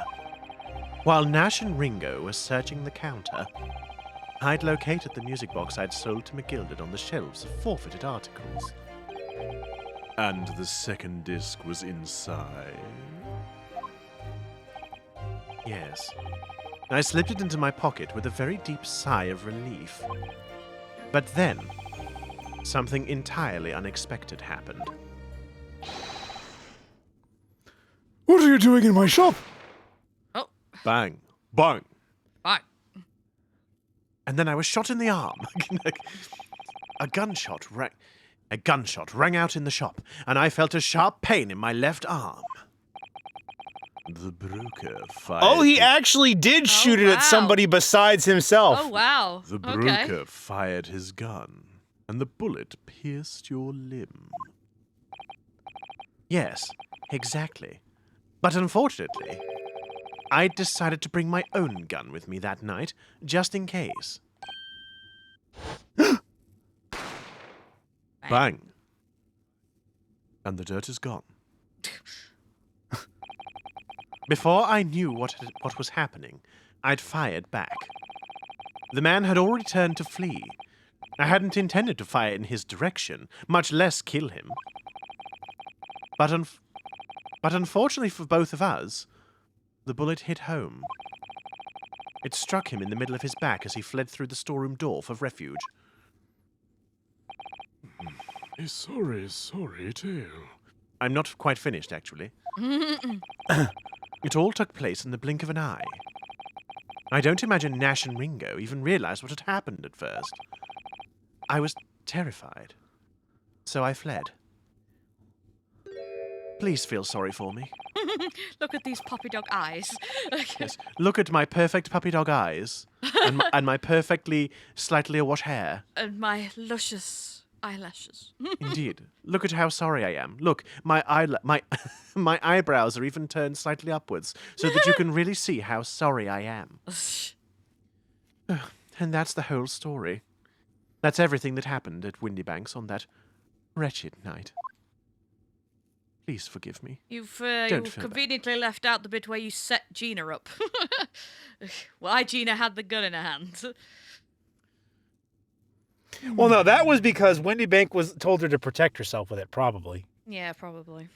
While Nash and Ringo were searching the counter, I'd located the music box I'd sold to McGuilded on the shelves of forfeited articles. And the second disc was inside. Yes. I slipped it into my pocket with a very deep sigh of relief. But then, something entirely unexpected happened. What are you doing in my shop? Oh, Bang. Bang. fine. And then I was shot in the arm. A gunshot rang out in the shop, and I felt a sharp pain in my left arm. The broker fired. Oh, he actually did shoot it wow. at somebody besides himself. Oh, wow. The Okay. broker fired his gun, and the bullet pierced your limb. Yes, exactly. But unfortunately, I decided to bring my own gun with me that night, just in case. Bang. And the dirt is gone. Before I knew what was happening, I'd fired back. The man had already turned to flee. I hadn't intended to fire in his direction, much less kill him. But unfortunately for both of us, the bullet hit home. It struck him in the middle of his back as he fled through the storeroom door for refuge. A sorry tale. I'm not quite finished, actually. It all took place in the blink of an eye. I don't imagine Nash and Ringo even realized what had happened at first. I was terrified, so I fled. Please feel sorry for me. Look at these puppy dog eyes. Yes, look at my perfect puppy dog eyes and my perfectly slightly awash hair. And my luscious eyelashes. Indeed. Look at how sorry I am. Look, my eyebrows are even turned slightly upwards so that you can really see how sorry I am. And that's the whole story. That's everything that happened at Windibank's on that wretched night. Please forgive me. You've Don't you feel conveniently left out the bit where you set Gina up. Why Gina had the gun in her hand. Well, no, that was because Windibank told her to protect herself with it, probably. Yeah, probably.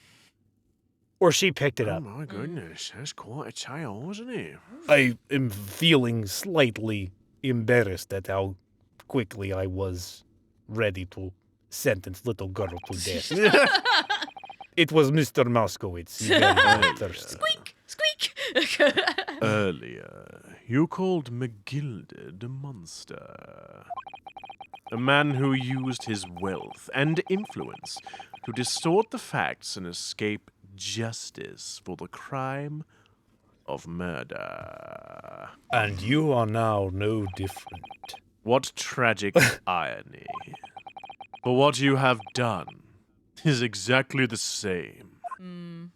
Or she picked it Oh up. my goodness, that's quite a tale, wasn't it? I am feeling slightly embarrassed at how quickly I was ready to sentence little girl to death. It was Mr. Moskowitz. He very thirsty. Squeak! Squeak! Earlier, you called McGuilded a monster. A man who used his wealth and influence to distort the facts and escape justice for the crime of murder. And you are now no different. What tragic irony. For what you have done is exactly the same.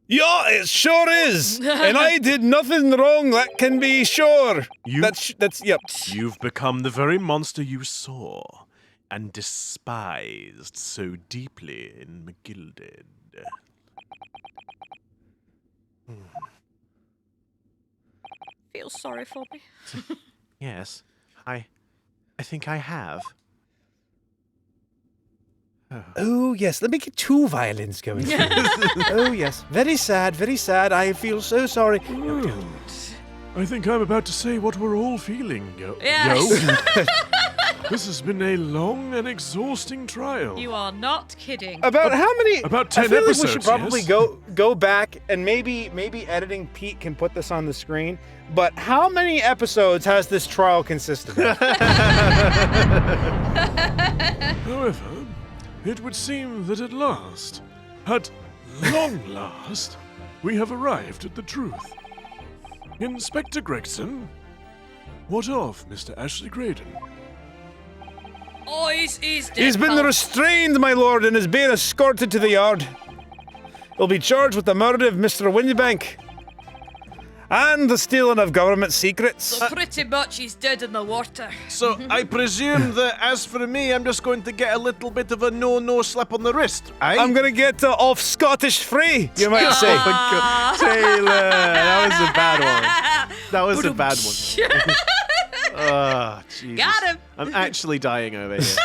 Yeah, it sure is. And I did nothing wrong, that can be sure. You- That's yep. You've become the very monster you saw and despised so deeply in McGuilded. Feel sorry for me. Yes, I think I have. Oh, yes. Let me get 2 violins going. Oh, yes. Very sad, very sad. I feel so sorry. I think I'm about to say what we're all feeling, yo. Yes. Yo. This has been a long and exhausting trial. You are not kidding. About how many? About 10 I feel episodes, like we should probably yes? go back and maybe editing Pete can put this on the screen. But how many episodes has this trial consisted of? However, it would seem that at last, at long last, we have arrived at the truth. Inspector Gregson, what of Mr. Ashley Graydon? Oh, he's dead. He's been pal. restrained, my lord, and is being escorted to the yard. will be charged with the murder of Mr Windibank and the stealing of government secrets. So pretty much he's dead in the water. So I presume that as for me, I'm just going to get a little bit of a no slap on the wrist, eh? I'm gonna get off Scottish free, you might say. Taylor, that was a bad one. That was a bad one. Oh, Jesus. Got him. I'm actually dying over here.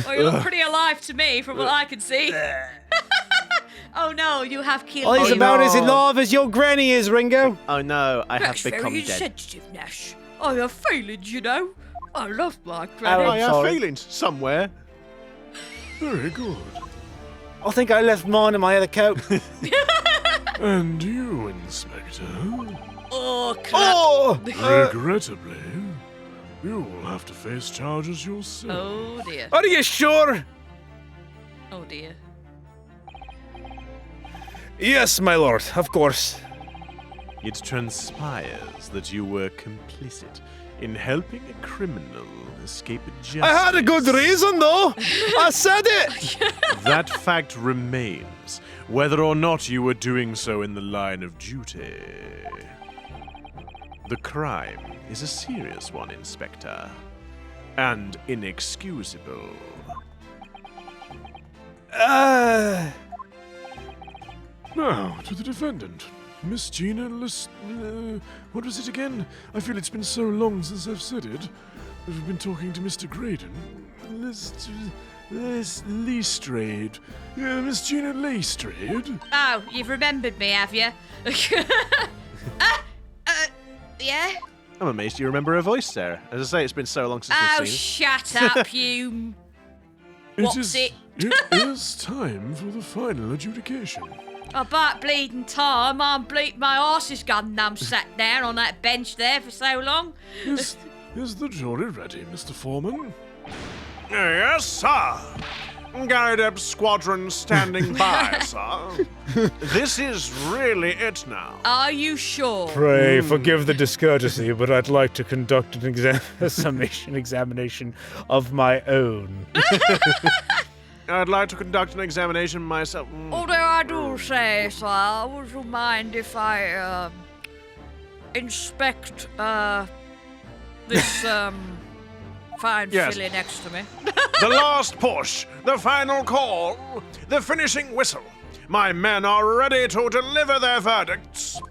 Well, you look pretty alive to me from what I can see. Oh no, you have killed He's Oh, about no. as in love as your granny is, Ringo. Oh no, I have That's become very dead. sensitive, Nash. I have feelings, you know. I love my Oh, granny. I have sorry. feelings somewhere. Very good. I think I left mine in my other coat. And you, Inspector, Oh, crap. Oh! regrettably, you will have to face charges yourself. Oh dear. Are you sure? Oh dear. Yes, my lord, of course. It transpires that you were complicit in helping a criminal escape justice. I had a good reason, though. I said it. That fact remains, whether or not you were doing so in the line of duty. The crime is a serious one, Inspector, and inexcusable. Now, to the defendant. Miss Gina what was it again? I feel it's been so long since I've said it. We've been talking to Mr. Graydon. Lestrade. Yeah, Miss Gina Lestrade. Oh, you've remembered me, have you? Yeah? I'm amazed you remember her voice, Sarah. As I say, it's been so long since Oh, we've seen shut up, you. What's it? It is time for the final adjudication. About bleeding time, my arse is gone numb sat down on that bench there for so long. Is the jury ready, Mr. Foreman? Yes, sir. Guide up squadron standing by, sir. This is really it now. Are you sure? Pray forgive the discourtesy, but I'd like to conduct a summation examination of my own. I'd like to conduct an examination myself. Although I do say, sir, would you mind if I, inspect, this, fine Yes. filly next to me? The last push, the final call, the finishing whistle. My men are ready to deliver their verdicts.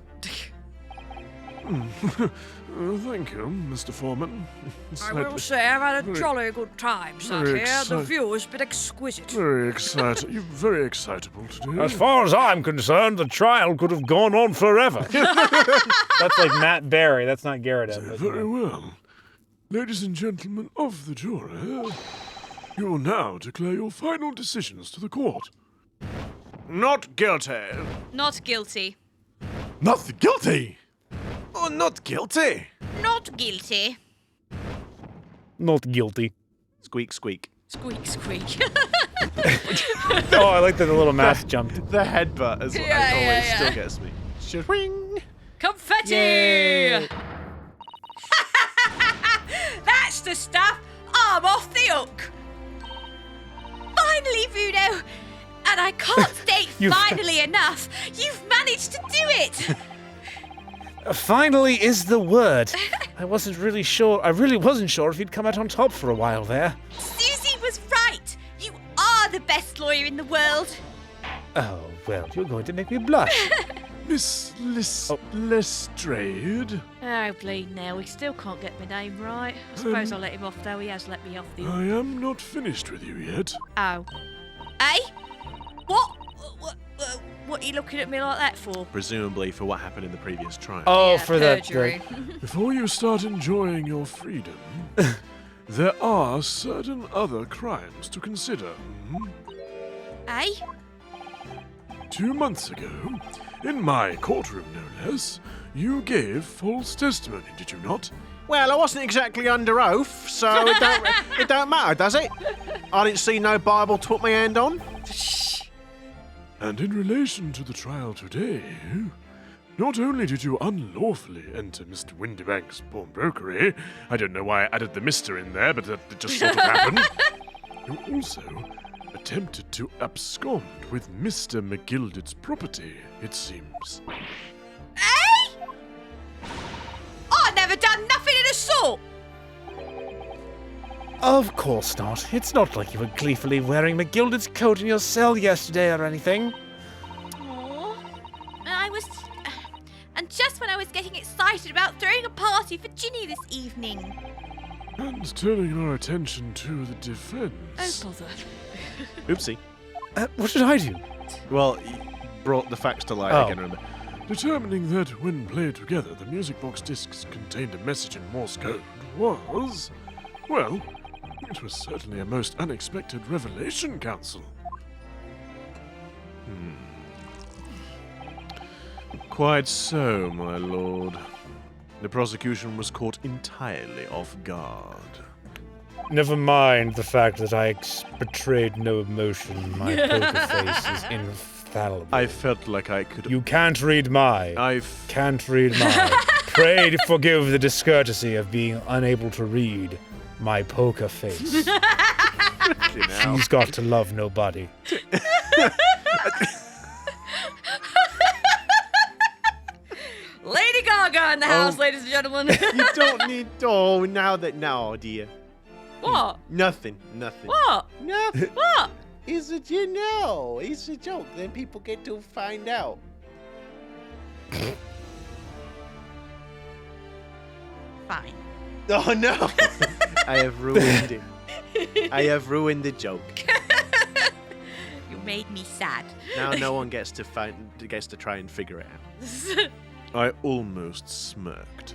Thank you, Mr. Foreman. I will say I've had a jolly good time sat very here. The exci- view has been exquisite. Very excited. You're very excitable today. As far as I'm concerned, the trial could have gone on forever. That's like Matt Berry. That's not Garrett Evans. Very well. Ladies and gentlemen of the jury, you will now declare your final decisions to the court. Not guilty. Not guilty. Not guilty. Oh, not guilty. Not guilty. Not guilty. Squeak, squeak. Squeak, squeak. Oh, I like that the little mouse jumped. The headbutt as well always still gets me. Swing. Confetti! Yay. That's the stuff. I'm off the hook. Finally, Vudo! And I can't state finally enough. You've managed to do it! Finally is the word. I really wasn't sure if he'd come out on top for a while there. Susie was right. You are the best lawyer in the world. Oh, well, you're going to make me blush. Miss Lestrade, Oh, bleed now. We still can't get my name right. I suppose I'll let him off, though. He has let me off the hook. I am not finished with you yet. Oh. Eh? What? What are you looking at me like that for? Presumably for what happened in the previous trial. Oh, Yeah, for that. perjury. Before you start enjoying your freedom, there are certain other crimes to consider. Eh? 2 months ago, in my courtroom no less, you gave false testimony, did you not? Well, I wasn't exactly under oath, so it don't matter, does it? I didn't see no Bible to put my hand on. And in relation to the trial today, not only did you unlawfully enter Mr Windibank's pawnbrokery, I don't know why I added the Mr in there, but that just sort of happened. You also attempted to abscond with Mr. McGuilded's property, it seems. Eh? I never done nothing of the sort. Of course not. It's not like you were gleefully wearing McGuilded's coat in your cell yesterday or anything. Aww. And just when I was getting excited about throwing a party for Ginny this evening. And turning our attention to the defense. Oh, bother. Oopsie. What did I do? Well, you brought the facts to light again, remember? Determining that when played together, the music box discs contained a message in Morse code was, well, it was certainly a most unexpected revelation, Counsel. Quite so, my lord. The prosecution was caught entirely off guard. Never mind the fact that I betrayed no emotion. My poker face is infallible. I felt like I could... You can't read my. Can't read my. Pray forgive the discourtesy of being unable to read my poker face. She's got to love nobody. Lady Gaga in the house, ladies and gentlemen. You don't need... Oh, no, dear. What? Nothing. What? Nothing. What? It's a joke. Then people get to find out. Fine. Oh, no. I have ruined it. I have ruined the joke. You made me sad. Now no one gets to try and figure it out. I almost smirked.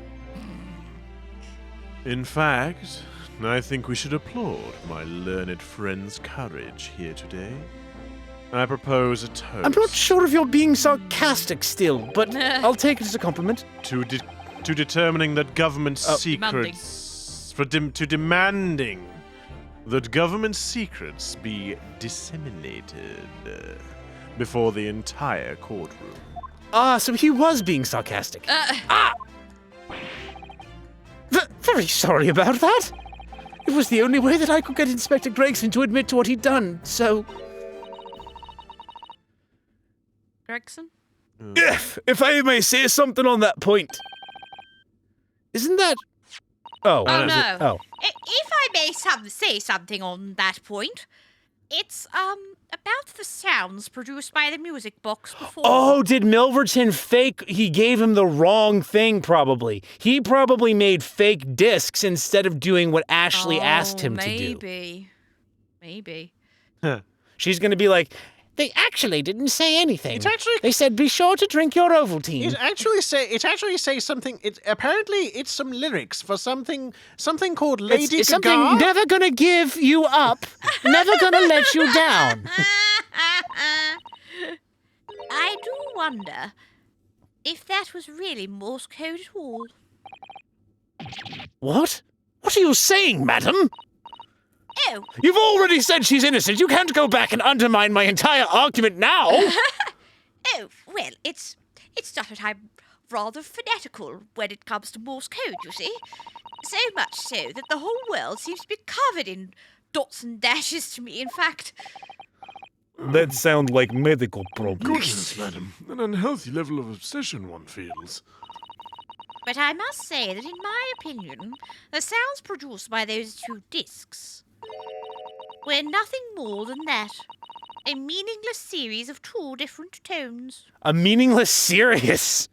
In fact, I think we should applaud my learned friend's courage here today. I propose a toast. I'm not sure if you're being sarcastic still, but I'll take it as a compliment. To determining that government secrets... to demanding that government secrets be disseminated before the entire courtroom. Ah, so he was being sarcastic. Very sorry about that. It was the only way that I could get Inspector Gregson to admit to what he'd done, so... Gregson? If I may say something on that point. Isn't that... Oh. Oh, no. Oh. If I may say something on that point, it's, about the sounds produced by the music box before. Oh, did Milverton fake... He gave him the wrong thing, probably. He probably made fake discs instead of doing what Ashley asked him to do. Maybe. Huh. She's gonna be like, they actually didn't say anything. They said, be sure to drink your Ovaltine. It actually says something. Apparently it's some lyrics for something called Lady It's Gaga. something never gonna give you up, never gonna let you down. I do wonder if that was really Morse code at all. What? What are you saying, madam? Oh. You've already said she's innocent. You can't go back and undermine my entire argument now. Oh, well, it's just that I'm rather fanatical when it comes to Morse code, you see. So much so that the whole world seems to be covered in dots and dashes to me, in fact. That sounds like medical problems. Goodness, madam, an unhealthy level of obsession one feels. But I must say that in my opinion, the sounds produced by those two discs were nothing more than that. A meaningless series of two different tones. A meaningless series.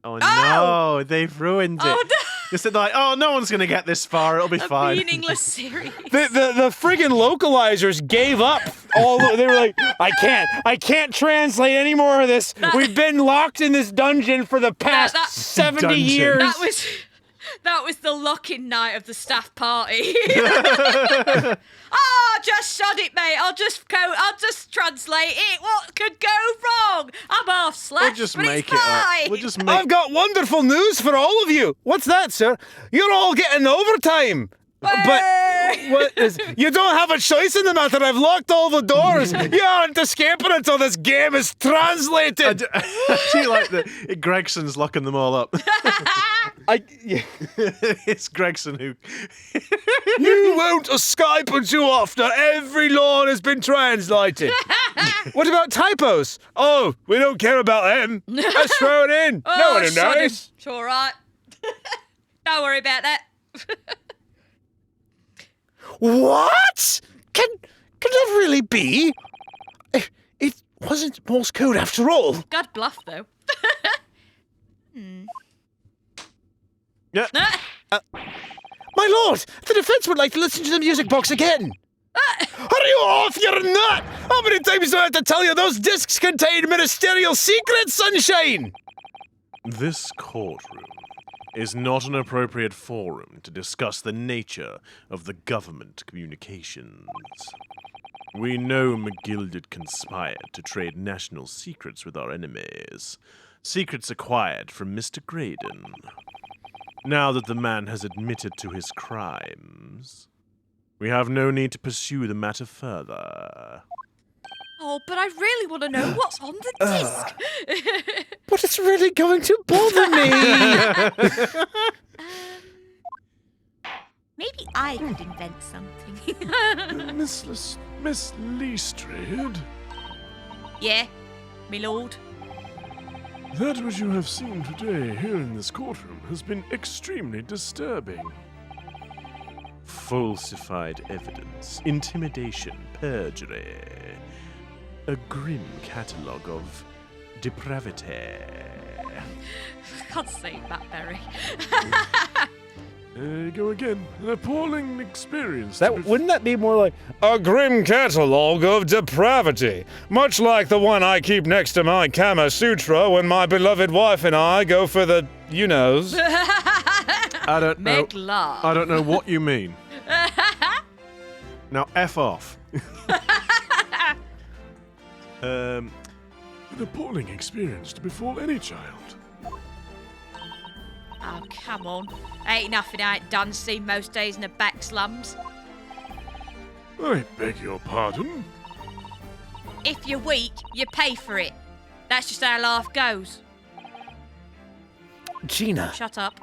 Oh no, they've ruined it. Oh, no. They said like, oh, no one's gonna get this far. It'll be fine. Meaningless series. The friggin' localizers gave up. They were like, I can't translate any more of this. We've been locked in this dungeon for the past 70 years. That was the lock-in night of the staff party. Just shut it, mate. I'll just translate it. What could go wrong? I'm off slash. We'll just make it up. We'll just make. I've got wonderful news for all of you. What's that, sir? You're all getting overtime. But what is? You don't have a choice in the matter. I've locked all the doors. You aren't escaping until this game is translated. I do like that Gregson's locking them all up. It's Gregson who... You won't escape until after every line has been translated. What about typos? Oh, we don't care about them. Let's throw it in. Oh, No one will sod him. notice. It's all right. Don't worry about that. What? Can that really be? It wasn't Morse code after all. God bluff, though. Yeah. My lord, the defense would like to listen to the music box again. Hurry off, you're nut! How many times do I have to tell you those discs contain ministerial secrets, sunshine? This courtroom is not an appropriate forum to discuss the nature of the government communications. We know McGuilded conspired to trade national secrets with our enemies, secrets acquired from Mr. Graydon. Now that the man has admitted to his crimes, we have no need to pursue the matter further. Oh, but I really want to know what's on the disc. But it's really going to bother me. Maybe I could invent something. Miss Lestrade? Yeah, me lord. That which you have seen today here in this courtroom has been extremely disturbing. Falsified evidence, intimidation, perjury. A grim catalogue of depravity. God's sake, Matt Berry. There you go again. An appalling experience. Wouldn't that be more like A grim catalogue of depravity, much like the one I keep next to my Kama Sutra when my beloved wife and I go for the you-knows. I don't know. Make love. I don't know what you mean. Now, F off. An appalling experience to befall any child. Oh, come on. Ain't nothing I ain't done seen most days in the back slums. I beg your pardon? If you're weak, you pay for it. That's just how life goes. Gina? Shut up.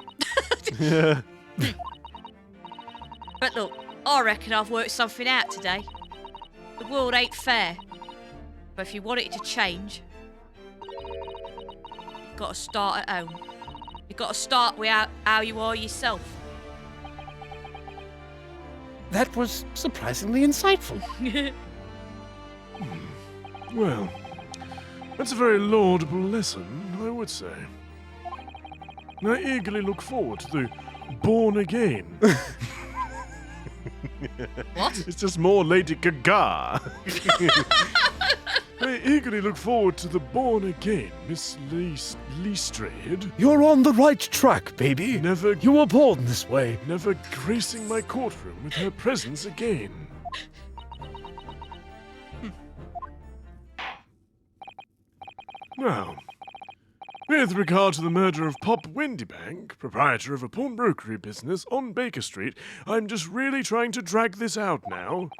But look, I reckon I've worked something out today. The world ain't fair. But if you want it to change, you've got to start at home. You've got to start with how you are yourself. That was surprisingly insightful. Well, that's a very laudable lesson, I would say. I eagerly look forward to the Born Again. What? It's just more Lady Gaga. I eagerly look forward to the Born Again, Miss Lestrade. You're on the right track, baby. Never, You were born this way. never gracing my courtroom with her presence again. Now, with regard to the murder of Pop Windibank, proprietor of a pawnbrokery business on Baker Street, I'm just really trying to drag this out now.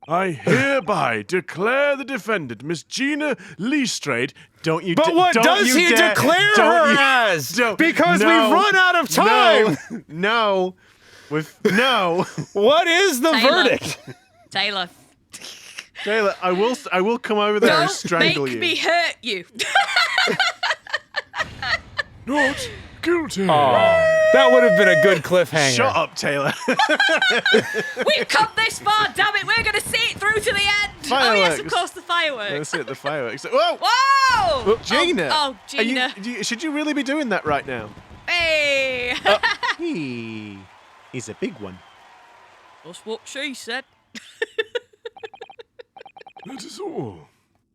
I hereby declare the defendant, Miss Gina Lestrade. Don't you But what don't does you he dare- declare don't her you- as? don't- Because no, we've run out of time. No. No. What is the Taylor. verdict? Taylor, Taylor, I will come over there and don't strangle make you. me hurt you. Not guilty. That would have been a good cliffhanger. Shut up, Taylor. We've come this far, damn it. We're going to see it through to the end. Oh, yes, of Fireworks. course, the fireworks. That's it, the fireworks. Whoa! Whoa! Gina! Oh, Gina. Should you really be doing that right now? Hey! He's a big one. That's what she said. That is all.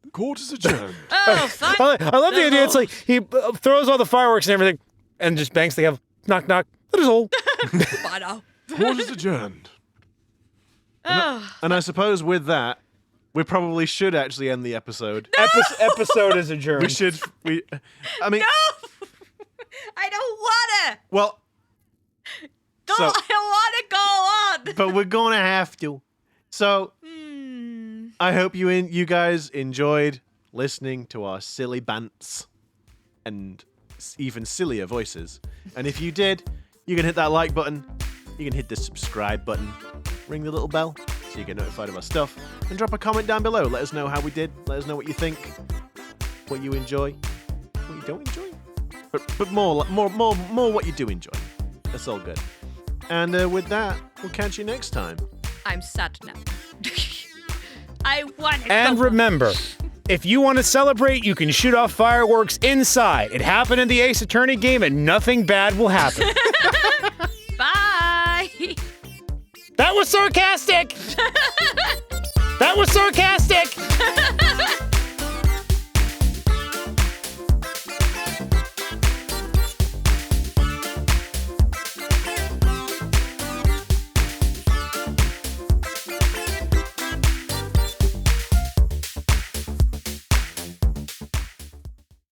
The court is adjourned. Oh, thank I love the idea. It's like he throws all the fireworks and everything and just bangs the gavel. Knock, knock. That is all. I know. Court is adjourned. Oh, And I suppose with that, we probably should actually end the episode. Episode is adjourned. We should. I mean, no! I don't want to. well, No, So- I don't want to go on. but we're gonna have to. So, I hope you guys enjoyed listening to our silly bants and even sillier voices. And if you did, you can hit that like button, you can hit the subscribe button, ring the little bell so you get notified of our stuff, and drop a comment down below. Let us know how we did. Let us know what you think, what you enjoy, what you don't enjoy. But more what you do enjoy. That's all good. And with that, we'll catch you next time. I'm sad now. I want to And go. remember, if you want to celebrate, you can shoot off fireworks inside. It happened in the Ace Attorney game, and nothing bad will happen. Bye. That was sarcastic! That was sarcastic!